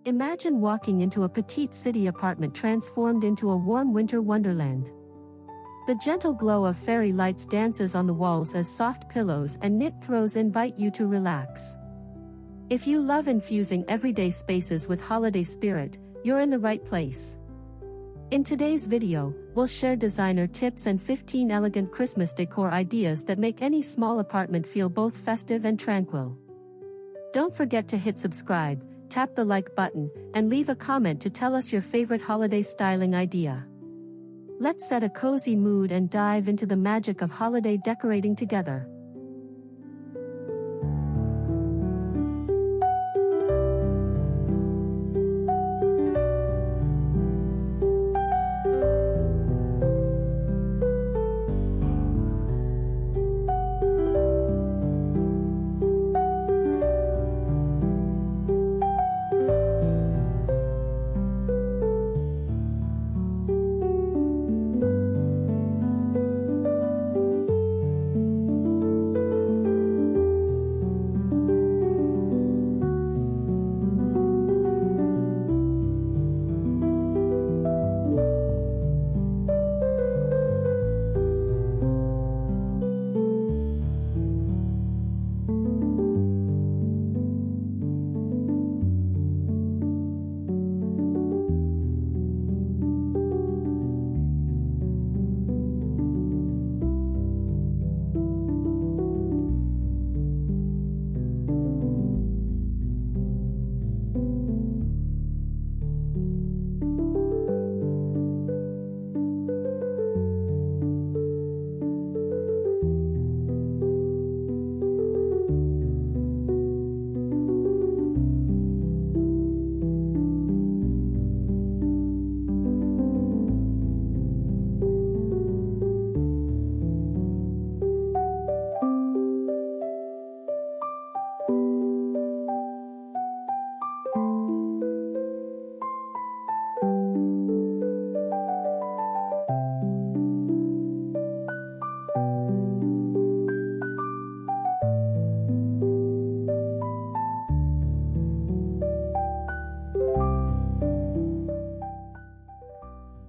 Imagine walking into a petite city apartment transformed into a warm winter wonderland. The gentle glow of fairy lights dances on the walls as soft pillows and knit throws invite you to relax. If you love infusing everyday spaces with holiday spirit, you're in the right place. In today's video, we'll share designer tips and 15 elegant Christmas decor ideas that make any small apartment feel both festive and tranquil. Don't forget to hit subscribe, tap the like button, and leave a comment to tell us your favorite holiday styling idea. Let's set a cozy mood and dive into the magic of holiday decorating together.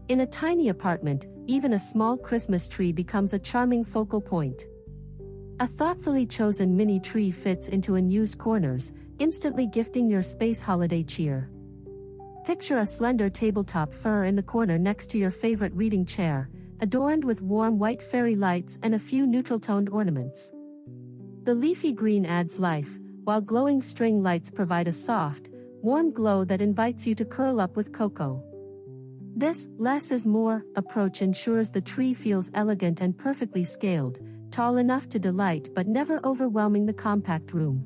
In a tiny apartment, even a small Christmas tree becomes a charming focal point. A thoughtfully chosen mini tree fits into unused corners, instantly gifting your space holiday cheer. Picture a slender tabletop fir in the corner next to your favorite reading chair, adorned with warm white fairy lights and a few neutral-toned ornaments. The leafy green adds life, while glowing string lights provide a soft, warm glow that invites you to curl up with cocoa. This less is more approach ensures the tree feels elegant and perfectly scaled, tall enough to delight but never overwhelming the compact room.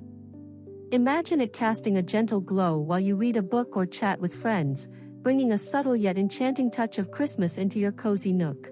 Imagine it casting a gentle glow while you read a book or chat with friends, bringing a subtle yet enchanting touch of Christmas into your cozy nook.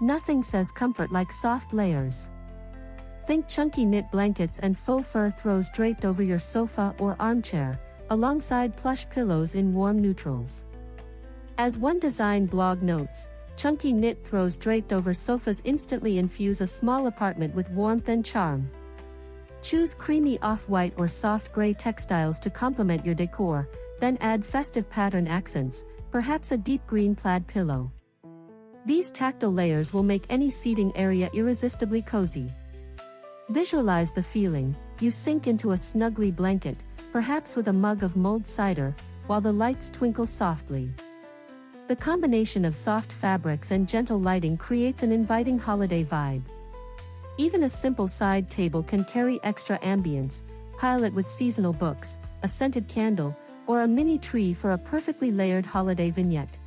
Nothing says comfort like soft layers. Think chunky knit blankets and faux fur throws draped over your sofa or armchair, alongside plush pillows in warm neutrals. As one design blog notes, chunky knit throws draped over sofas instantly infuse a small apartment with warmth and charm. Choose creamy off-white or soft gray textiles to complement your decor, then add festive pattern accents, perhaps a deep green plaid pillow. These tactile layers will make any seating area irresistibly cozy. Visualize the feeling. You sink into a snuggly blanket, perhaps with a mug of mulled cider, while the lights twinkle softly. The combination of soft fabrics and gentle lighting creates an inviting holiday vibe. Even a simple side table can carry extra ambience. Pile it with seasonal books, a scented candle, or a mini tree for a perfectly layered holiday vignette.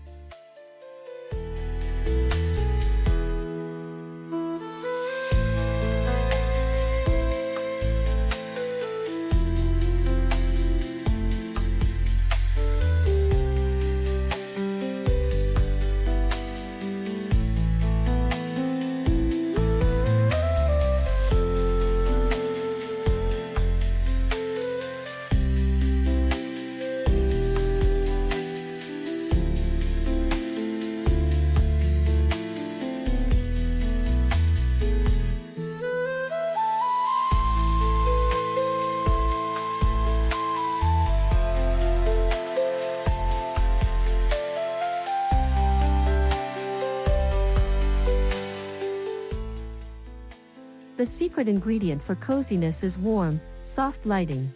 The secret ingredient for coziness is warm, soft lighting.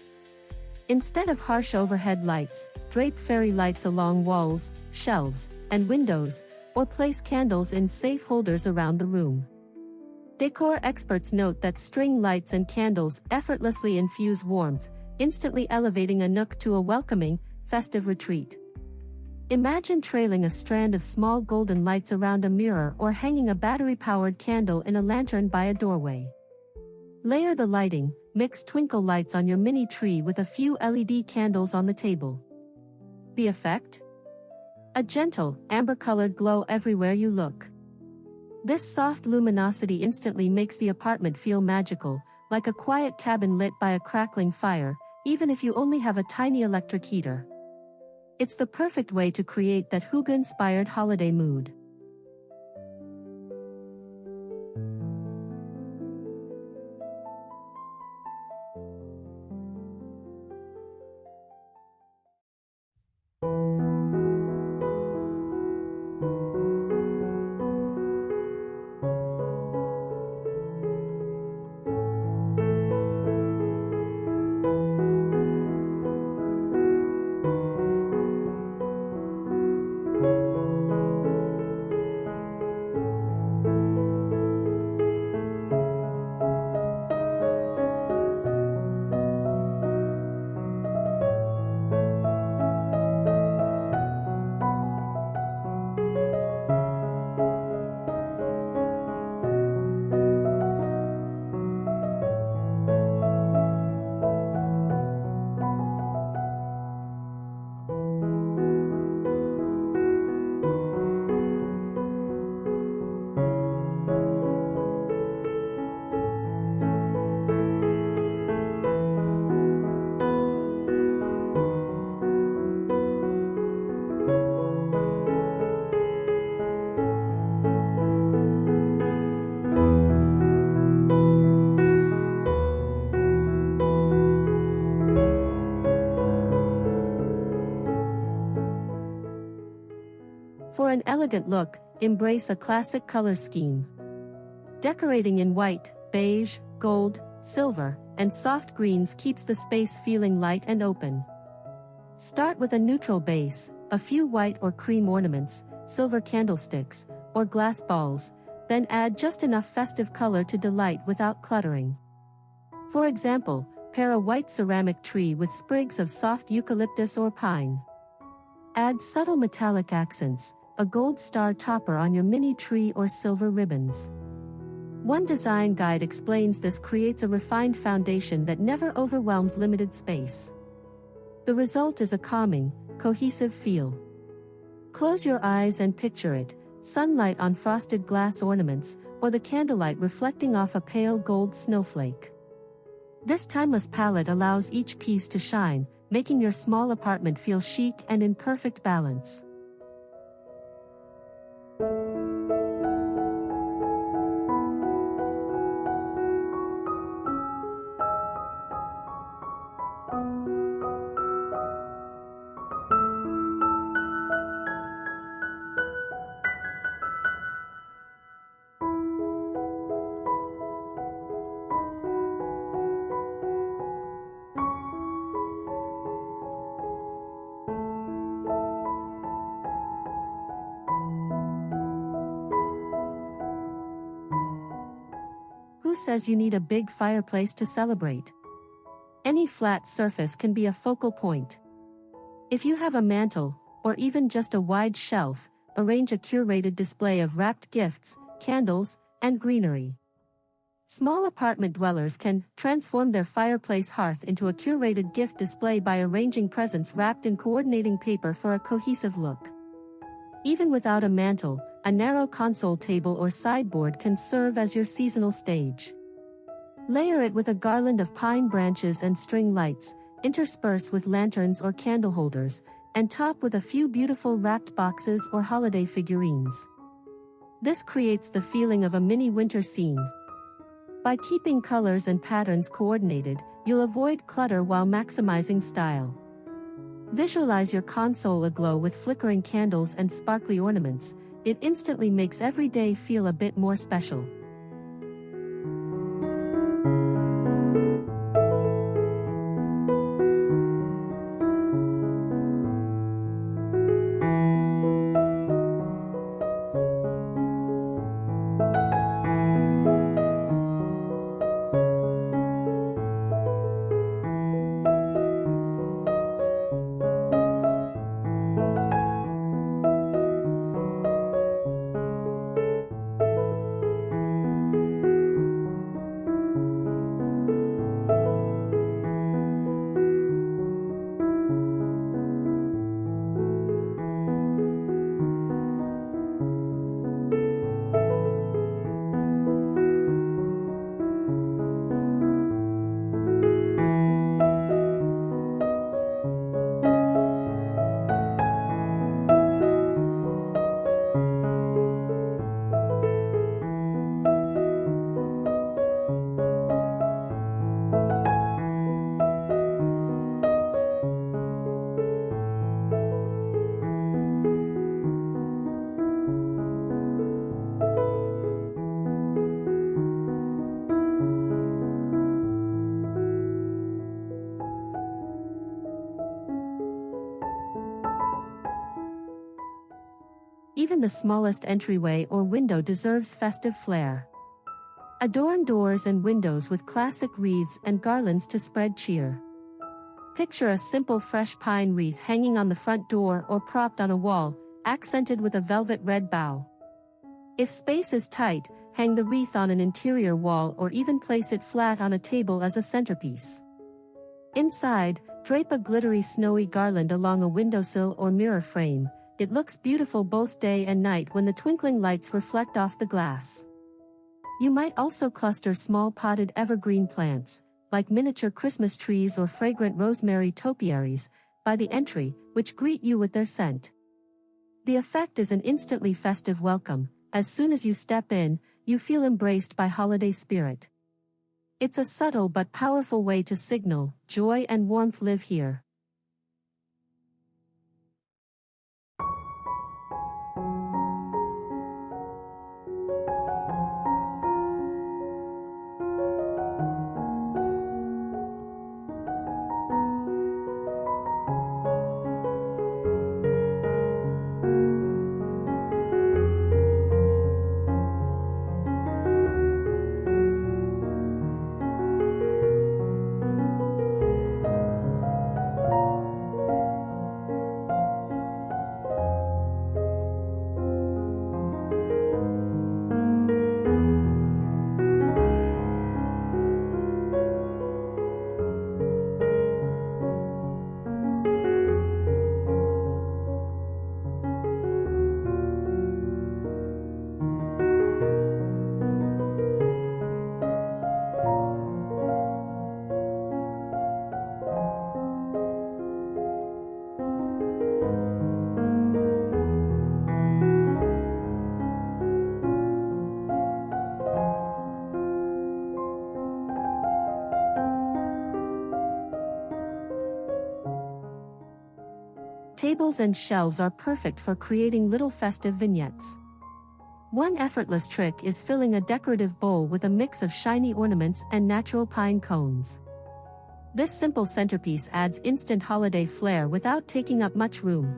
Instead of harsh overhead lights, drape fairy lights along walls, shelves, and windows, or place candles in safe holders around the room. Decor experts note that string lights and candles effortlessly infuse warmth, instantly elevating a nook to a welcoming, festive retreat. Imagine trailing a strand of small golden lights around a mirror or hanging a battery-powered candle in a lantern by a doorway. Layer the lighting, mix twinkle lights on your mini tree with a few LED candles on the table. The effect? A gentle, amber-colored glow everywhere you look. This soft luminosity instantly makes the apartment feel magical, like a quiet cabin lit by a crackling fire, even if you only have a tiny electric heater. It's the perfect way to create that Hygge-inspired holiday mood. For an elegant look, embrace a classic color scheme. Decorating in white, beige, gold, silver, and soft greens keeps the space feeling light and open. Start with a neutral base, a few white or cream ornaments, silver candlesticks, or glass balls, then add just enough festive color to delight without cluttering. For example, pair a white ceramic tree with sprigs of soft eucalyptus or pine. Add subtle metallic accents, a gold star topper on your mini tree or silver ribbons. One design guide explains this creates a refined foundation that never overwhelms limited space. The result is a calming, cohesive feel. Close your eyes and picture it, sunlight on frosted glass ornaments, or the candlelight reflecting off a pale gold snowflake. This timeless palette allows each piece to shine, making your small apartment feel chic and in perfect balance. who says you need a big fireplace to celebrate? Any flat surface can be a focal point. If you have a mantel, or even just a wide shelf, arrange a curated display of wrapped gifts, candles, and greenery. Small apartment dwellers can transform their fireplace hearth into a curated gift display by arranging presents wrapped in coordinating paper for a cohesive look. Even without a mantel, a narrow console table or sideboard can serve as your seasonal stage. Layer it with a garland of pine branches and string lights, intersperse with lanterns or candle holders, and top with a few beautiful wrapped boxes or holiday figurines. This creates the feeling of a mini winter scene. By keeping colors and patterns coordinated, you'll avoid clutter while maximizing style. Visualize your console aglow with flickering candles and sparkly ornaments. It instantly makes every day feel a bit more special. Even the smallest entryway or window deserves festive flair. Adorn doors and windows with classic wreaths and garlands to spread cheer. Picture a simple fresh pine wreath hanging on the front door or propped on a wall, accented with a velvet red bow. If space is tight, hang the wreath on an interior wall or even place it flat on a table as a centerpiece. Inside, drape a glittery snowy garland along a windowsill or mirror frame. It looks beautiful both day and night when the twinkling lights reflect off the glass. You might also cluster small potted evergreen plants, like miniature Christmas trees or fragrant rosemary topiaries, by the entry, which greet you with their scent. The effect is an instantly festive welcome. As soon as you step in, you feel embraced by holiday spirit. It's a subtle but powerful way to signal, joy and warmth live here. Tables and shelves are perfect for creating little festive vignettes. One effortless trick is filling a decorative bowl with a mix of shiny ornaments and natural pine cones. This simple centerpiece adds instant holiday flair without taking up much room.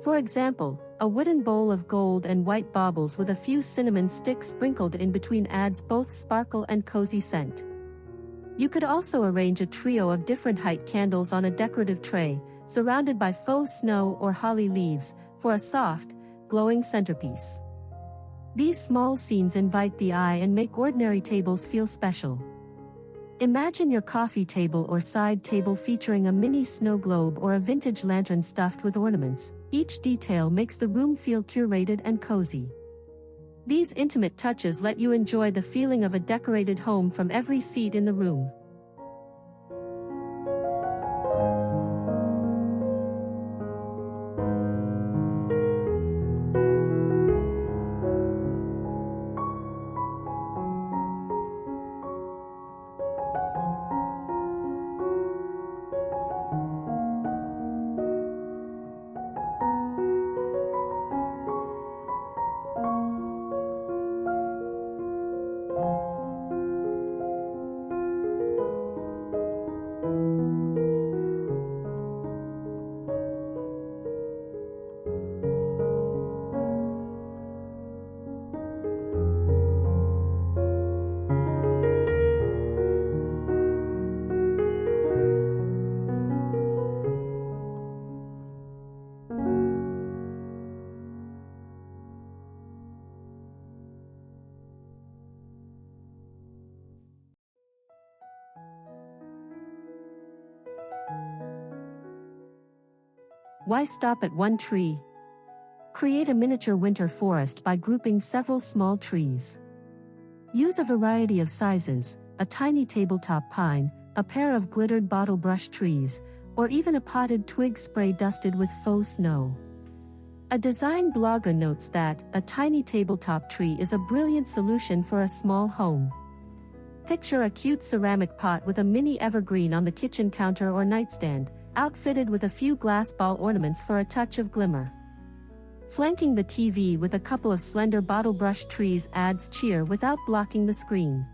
For example, A wooden bowl of gold and white baubles with a few cinnamon sticks sprinkled in between adds both sparkle and cozy scent. You could also arrange a trio of different height candles on a decorative tray, surrounded by faux snow or holly leaves, for a soft, glowing centerpiece. These small scenes invite the eye and make ordinary tables feel special. Imagine your coffee table or side table featuring a mini snow globe or a vintage lantern stuffed with ornaments. Each detail makes the room feel curated and cozy. These intimate touches let you enjoy the feeling of a decorated home from every seat in the room. Why stop at one tree? Create a miniature winter forest by grouping several small trees. Use a variety of sizes, a tiny tabletop pine, a pair of glittered bottle brush trees, or even a potted twig spray dusted with faux snow. A design blogger notes that a tiny tabletop tree is a brilliant solution for a small home. Picture a cute ceramic pot with a mini evergreen on the kitchen counter or nightstand, outfitted with a few glass ball ornaments for a touch of glimmer. Flanking the TV with a couple of slender bottle brush trees adds cheer without blocking the screen.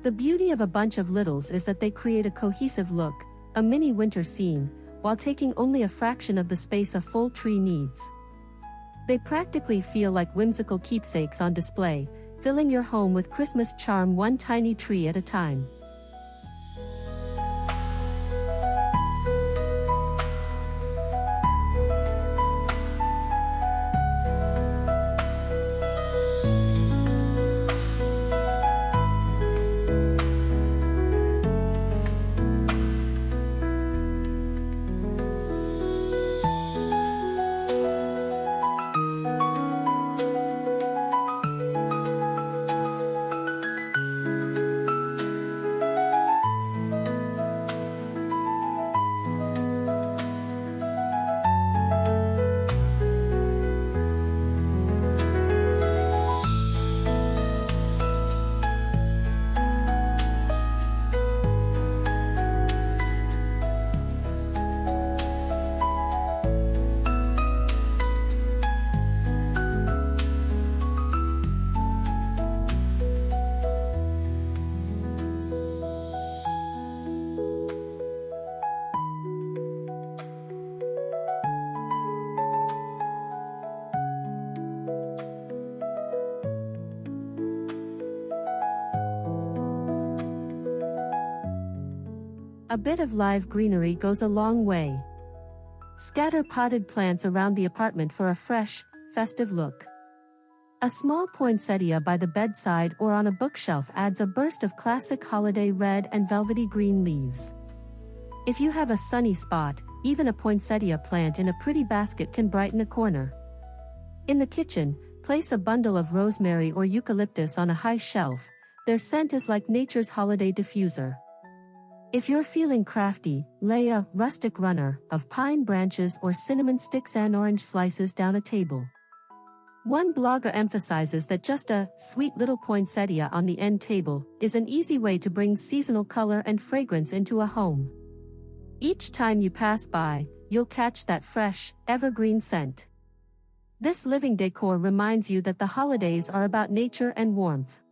The beauty of a bunch of littles is that they create a cohesive look, a mini winter scene, while taking only a fraction of the space a full tree needs. They practically feel like whimsical keepsakes on display, filling your home with Christmas charm one tiny tree at a time. A bit of live greenery goes a long way. Scatter potted plants around the apartment for a fresh, festive look. A small poinsettia by the bedside or on a bookshelf adds a burst of classic holiday red and velvety green leaves. If you have a sunny spot, even a poinsettia plant in a pretty basket can brighten a corner. In the kitchen, place a bundle of rosemary or eucalyptus on a high shelf. Their scent is like nature's holiday diffuser. If you're feeling crafty, lay a rustic runner of pine branches or cinnamon sticks and orange slices down a table. One blogger emphasizes that just a sweet little poinsettia on the end table is an easy way to bring seasonal color and fragrance into a home. Each time you pass by, you'll catch that fresh, evergreen scent. This living decor reminds you that the holidays are about nature and warmth.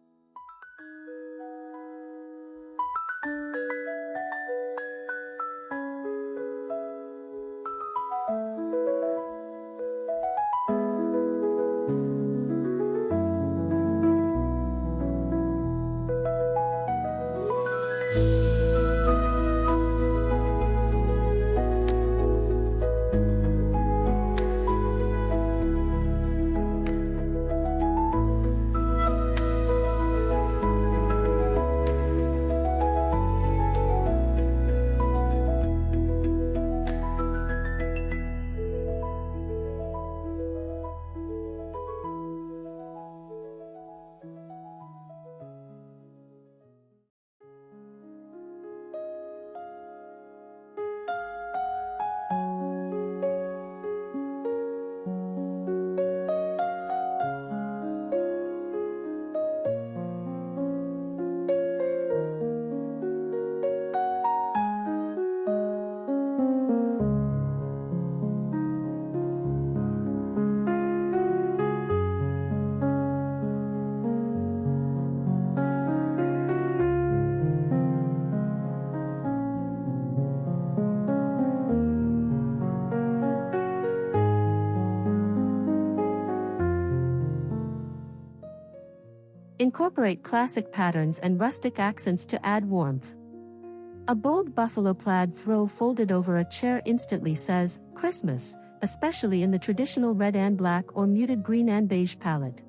Incorporate classic patterns and rustic accents to add warmth. A bold buffalo plaid throw folded over a chair instantly says, Christmas, especially in the traditional red and black or muted green and beige palette.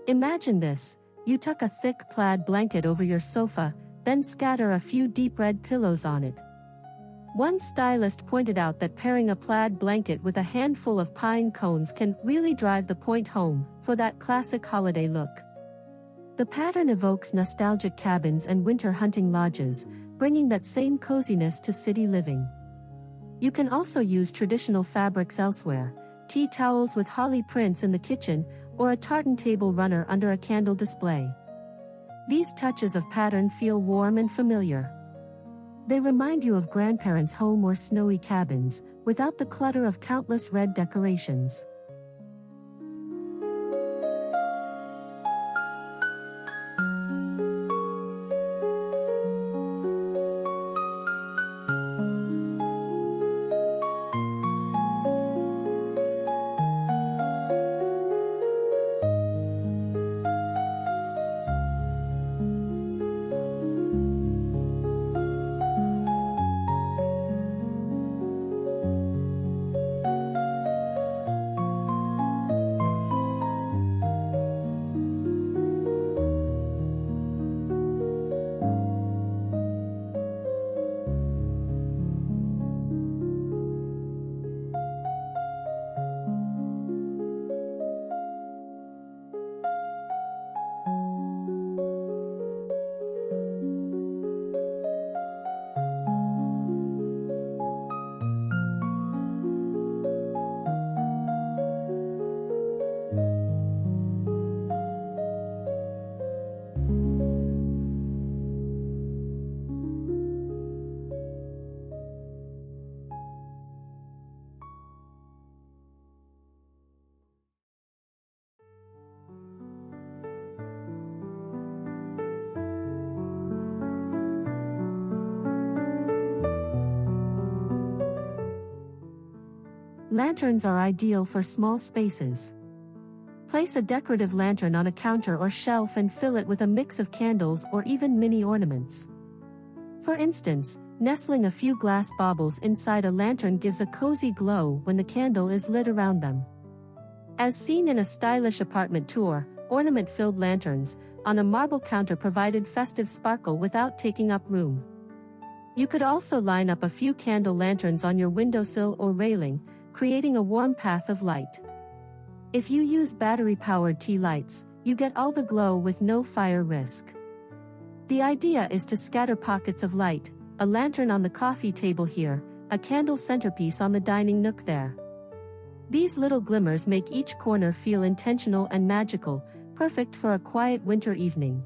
Imagine this: you tuck a thick plaid blanket over your sofa, then scatter a few deep red pillows on it. One stylist pointed out that pairing a plaid blanket with a handful of pine cones can really drive the point home for that classic holiday look. The pattern evokes nostalgic cabins and winter hunting lodges, bringing that same coziness to city living. You can also use traditional fabrics elsewhere: tea towels with holly prints in the kitchen, or a tartan table runner under a candle display. These touches of pattern feel warm and familiar. They remind you of grandparents' home or snowy cabins, without the clutter of countless red decorations. Lanterns are ideal for small spaces. Place a decorative lantern on a counter or shelf and fill it with a mix of candles or even mini ornaments. For instance, nestling a few glass baubles inside a lantern gives a cozy glow when the candle is lit around them. As seen in a stylish apartment tour, ornament-filled lanterns on a marble counter provided festive sparkle without taking up room. You could also line up a few candle lanterns on your windowsill or railing, creating a warm path of light. If you use battery-powered tea lights, you get all the glow with no fire risk. The idea is to scatter pockets of light, a lantern on the coffee table here, a candle centerpiece on the dining nook there. These little glimmers make each corner feel intentional and magical, perfect for a quiet winter evening.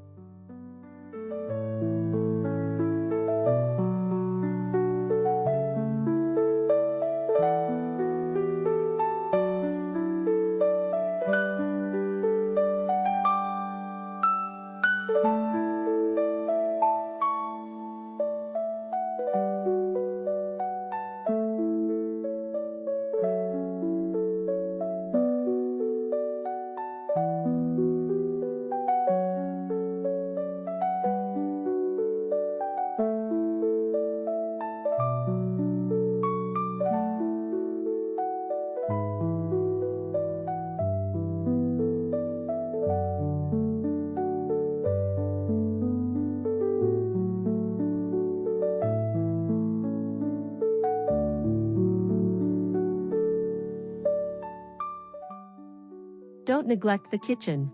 Don't neglect the kitchen.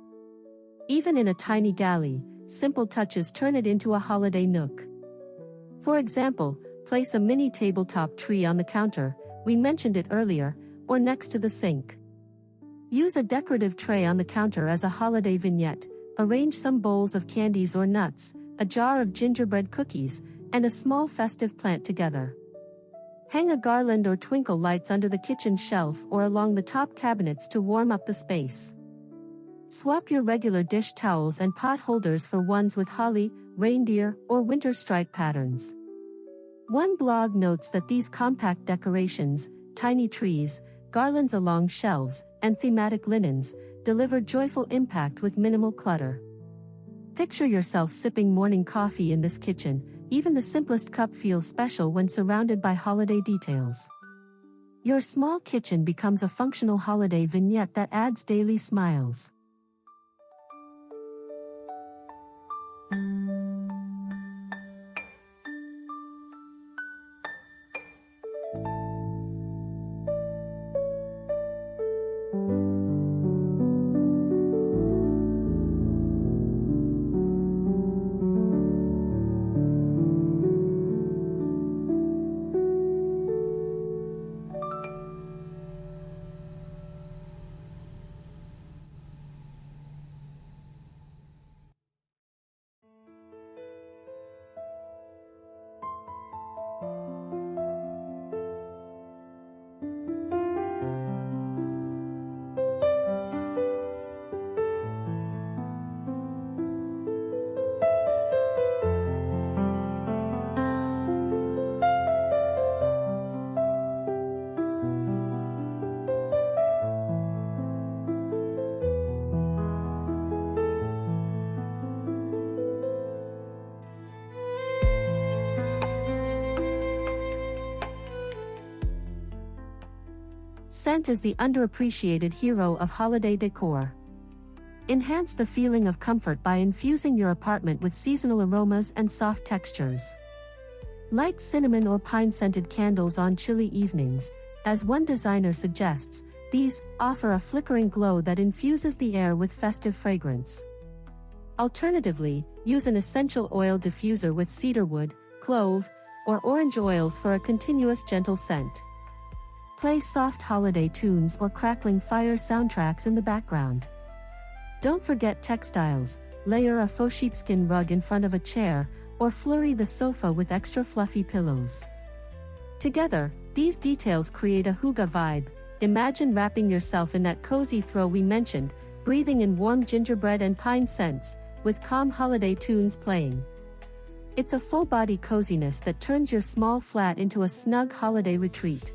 Even in a tiny galley, simple touches turn it into a holiday nook. For example, place a mini tabletop tree on the counter, we mentioned it earlier, or next to the sink. Use a decorative tray on the counter as a holiday vignette, arrange some bowls of candies or nuts, a jar of gingerbread cookies, and a small festive plant together. Hang a garland or twinkle lights under the kitchen shelf or along the top cabinets to warm up the space. Swap your regular dish towels and pot holders for ones with holly, reindeer, or winter stripe patterns. One blog notes that these compact decorations, tiny trees, garlands along shelves, and thematic linens, deliver joyful impact with minimal clutter. Picture yourself sipping morning coffee in this kitchen. Even the simplest cup feels special when surrounded by holiday details. Your small kitchen becomes a functional holiday vignette that adds daily smiles. Scent is the underappreciated hero of holiday decor. Enhance the feeling of comfort by infusing your apartment with seasonal aromas and soft textures. Light cinnamon or pine-scented candles on chilly evenings. As one designer suggests, these offer a flickering glow that infuses the air with festive fragrance. Alternatively, use an essential oil diffuser with cedarwood, clove, or orange oils for a continuous gentle scent. Play soft holiday tunes or crackling fire soundtracks in the background. Don't forget textiles. Layer a faux sheepskin rug in front of a chair, or flurry the sofa with extra fluffy pillows. Together, these details create a hygge vibe. Imagine wrapping yourself in that cozy throw we mentioned, breathing in warm gingerbread and pine scents, with calm holiday tunes playing. It's a full-body coziness that turns your small flat into a snug holiday retreat.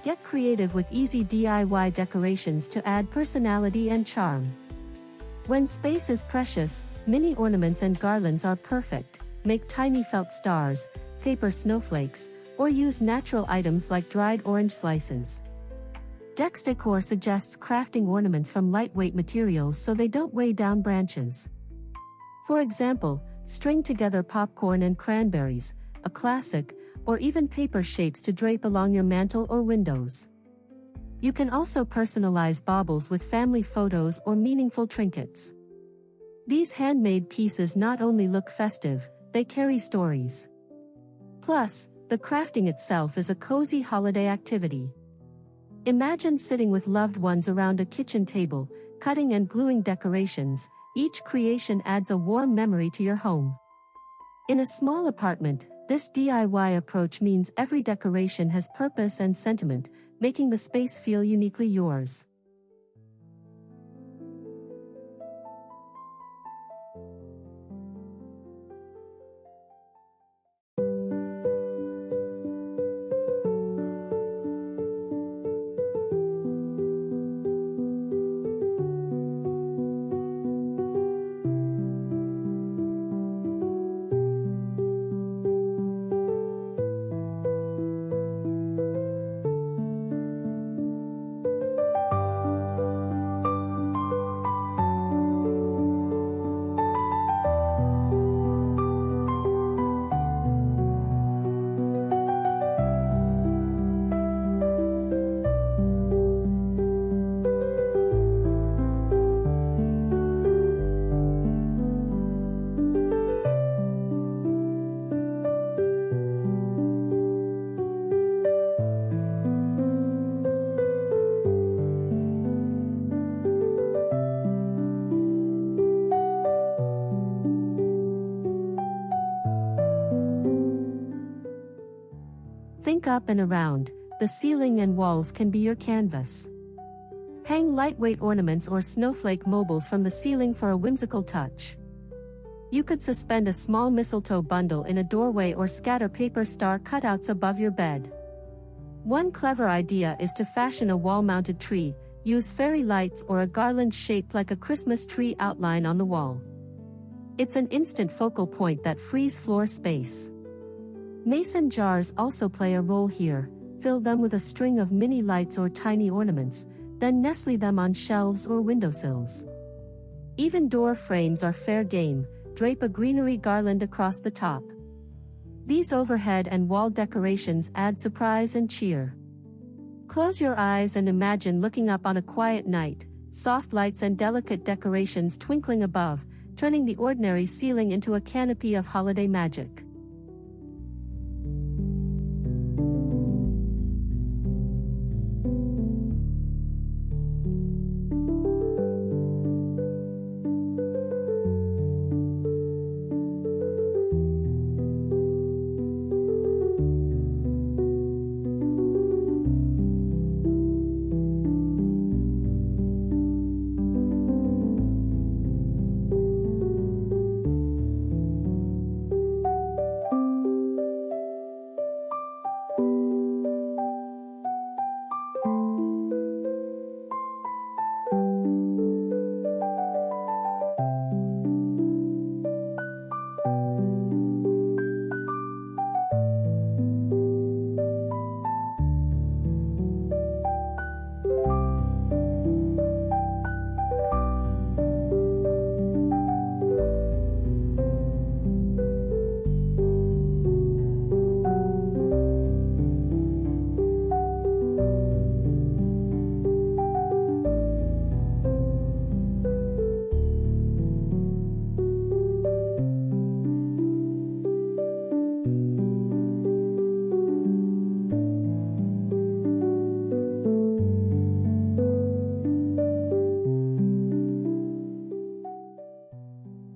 Get creative with easy DIY decorations to add personality and charm. When space is precious, mini ornaments and garlands are perfect. Make tiny felt stars, paper snowflakes, or use natural items like dried orange slices. Decor suggests crafting ornaments from lightweight materials so they don't weigh down branches. For example, string together popcorn and cranberries, a classic, or even paper shapes to drape along your mantel or windows. You can also personalize baubles with family photos or meaningful trinkets. These handmade pieces not only look festive, they carry stories. Plus, the crafting itself is a cozy holiday activity. Imagine sitting with loved ones around a kitchen table, cutting and gluing decorations. Each creation adds a warm memory to your home. In a small apartment, this DIY approach means every decoration has purpose and sentiment, making the space feel uniquely yours. Think up and around, the ceiling and walls can be your canvas. Hang lightweight ornaments or snowflake mobiles from the ceiling for a whimsical touch. You could suspend a small mistletoe bundle in a doorway or scatter paper star cutouts above your bed. One clever idea is to fashion a wall-mounted tree. Use fairy lights or a garland shaped like a Christmas tree outline on the wall. It's an instant focal point that frees floor space. Mason jars also play a role here. Fill them with a string of mini lights or tiny ornaments, then nestle them on shelves or windowsills. Even door frames are fair game. Drape a greenery garland across the top. These overhead and wall decorations add surprise and cheer. Close your eyes and imagine looking up on a quiet night, soft lights and delicate decorations twinkling above, turning the ordinary ceiling into a canopy of holiday magic.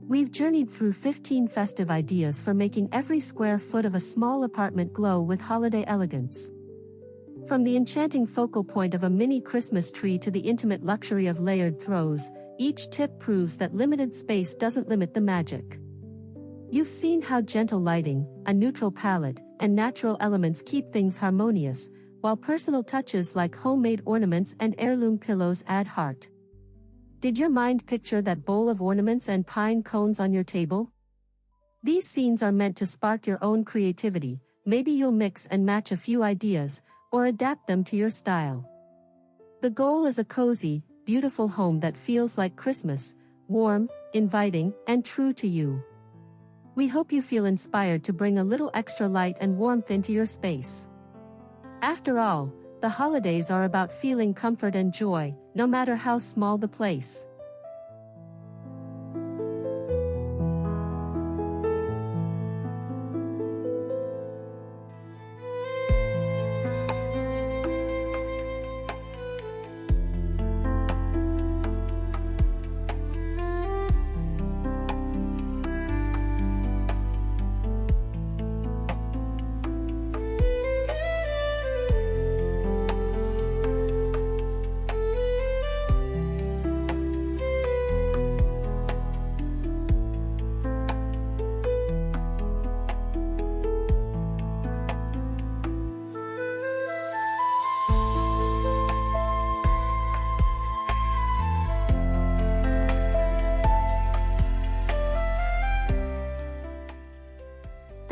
We've journeyed through 15 festive ideas for making every square foot of a small apartment glow with holiday elegance. From the enchanting focal point of a mini Christmas tree to the intimate luxury of layered throws, each tip proves that limited space doesn't limit the magic. You've seen how gentle lighting, a neutral palette, and natural elements keep things harmonious, while personal touches like homemade ornaments and heirloom pillows add heart. Did your mind picture that bowl of ornaments and pine cones on your table? These scenes are meant to spark your own creativity. Maybe you'll mix and match a few ideas, or adapt them to your style. The goal is a cozy, beautiful home that feels like Christmas, warm, inviting, and true to you. We hope you feel inspired to bring a little extra light and warmth into your space. After all, the holidays are about feeling comfort and joy, no matter how small the place.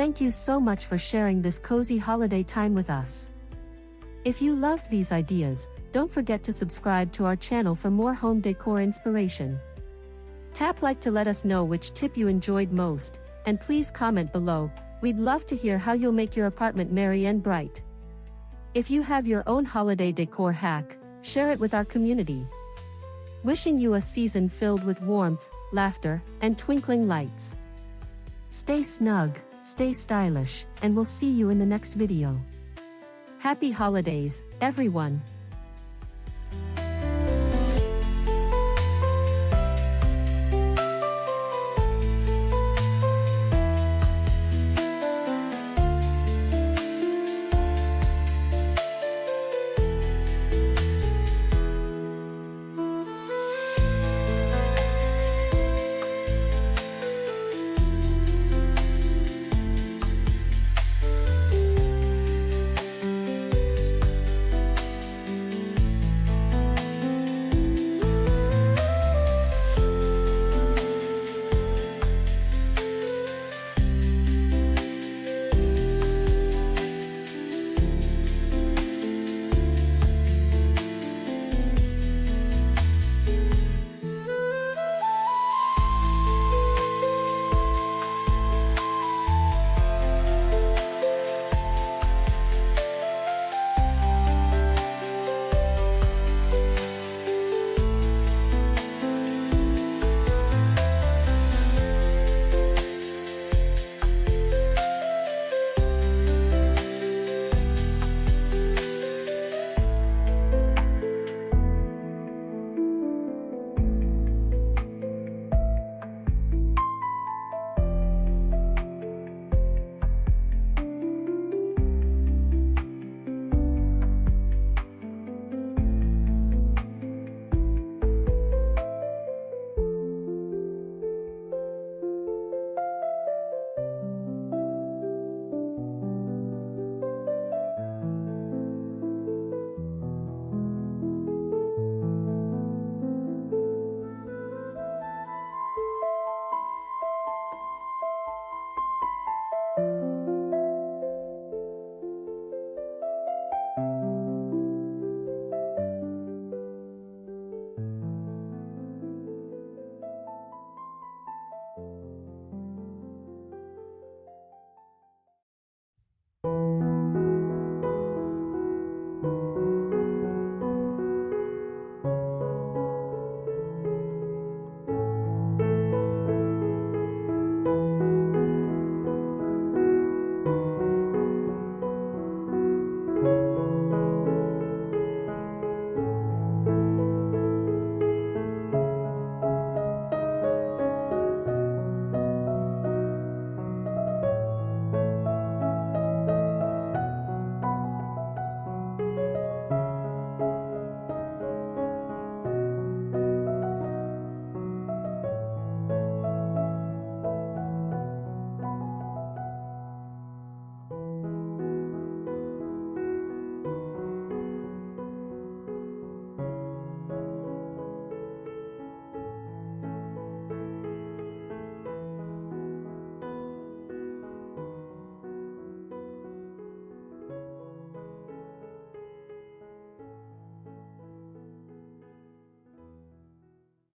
Thank you so much for sharing this cozy holiday time with us. If you love these ideas, don't forget to subscribe to our channel for more home decor inspiration. Tap like to let us know which tip you enjoyed most, and please comment below. We'd love to hear how you'll make your apartment merry and bright. If you have your own holiday decor hack, share it with our community. Wishing you a season filled with warmth, laughter, and twinkling lights. Stay snug, stay stylish, and we'll see you in the next video. Happy holidays, everyone!